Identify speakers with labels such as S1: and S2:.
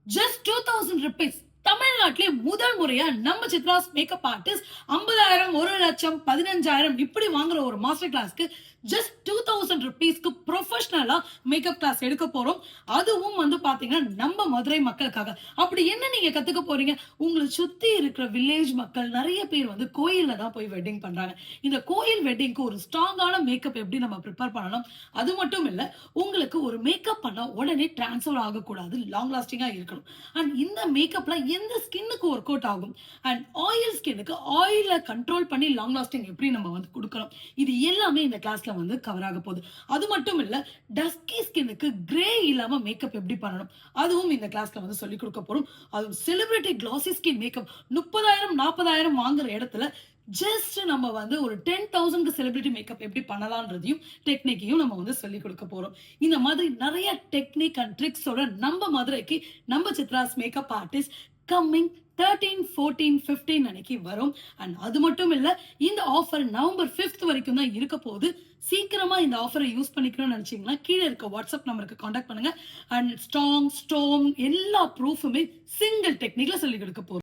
S1: Just 2000 rupees. தமிழ்நாட்டிலே முதல் முறையா நம்ம சித்ராஸ் மேக்கப் ஆர்டிஸ்ட் 50,000, 1,00,000, 15,000 இப்படி வாங்குற ஒரு மாஸ்டர் கிளாஸ்க்கு ஜஸ்ட் 2000 ருபீஸ்க்கு ப்ரொஃபஷனலா மேக்கப் கிளாஸ் எடுக்க போறோம். அதுவும் வந்து பாத்தீங்கன்னா நம்ம மதுரை மக்களுக்காக. அப்படி என்ன நீங்க கத்துக்க போறீங்க? உங்களை சுத்தி இருக்கிற வில்லேஜ் மக்கள் நிறைய பேர் வந்து கோயில்ல தான் போய் வெட்டிங் பண்றாங்க. இந்த கோயில் வெட்டிங்க்கு ஒரு ஸ்ட்ராங்கான மேக்கப் எப்படி நம்ம ப்ரிப்பேர் பண்ணணும்? அது மட்டும் இல்ல, உங்களுக்கு ஒரு மேக்கப் பண்ணா உடனே ட்ரான்ஸ்ஃபர் ஆகக்கூடாது. லாங் லாஸ்டிங்கா இருக்கணும். அண்ட் இந்த மேக்கப்ல எந்த ஸ்கின்னுக்கு ஒர்க் அவுட் ஆகும்? அண்ட் ஆயில் ஸ்கின்னுக்கு ஆயில கண்ட்ரோல் பண்ணி லாங் லாஸ்டிங் எப்படி நம்ம வந்து குடுக்கணும்? இது எல்லாமே இந்த கிளாஸ்ல வந்து கவர் ஆக போகுது. அது மட்டும் இல்ல, டஸ்கி ஸ்கின்னுக்கு கிரே இல்லாம மேக்கப் எப்படி பண்ணணும்? அதுவும் இந்த கிளாஸ்ல வந்து சொல்லிக் குடுக்க போறோம். அதுவும் செலிபிரிட்டி கிளாசி ஸ்கின் மேக்கப் 30,000, 40,000 வாங்குற இடத்துல ஜஸ்ட் நம்ம வந்து ஒரு 10,000க்கு செலிபிரிட்டி மேக்கப் எப்படி பண்ணலாம்ன்றதையும் டெக்னிக்கையும் நம்ம வந்து சொல்லிக் கொடுக்க போறோம். இந்த மாதிரி நிறைய டெக்னிக் அண்ட் ட்ரிக்ஸோட நம்ம மதுரைக்கு நம்ம சித்ராஸ் மேக்கப் ஆர்டிஸ்ட் கம்மிங் 13, 14, 15 அன்னைக்கு வரும். அண்ட் அது மட்டும் இல்ல, இந்த ஆஃபர் நவம்பர் 5th வரைக்கும் தான் இருக்க போகுது. சீக்கிரமா இந்த ஆஃபரை யூஸ் பண்ணிக்கணும்னு நினைச்சீங்கன்னா கீழே இருக்க வாட்ஸ்அப் நம்பருக்கு காண்டாக்ட் பண்ணுங்க. அண்ட் ஸ்ட்ராங், ஸ்டோன் எல்லா ப்ரூஃபுமே சிங்கிள் டெக்னிக்ல சொல்லிக் கொடுக்க போறோம்.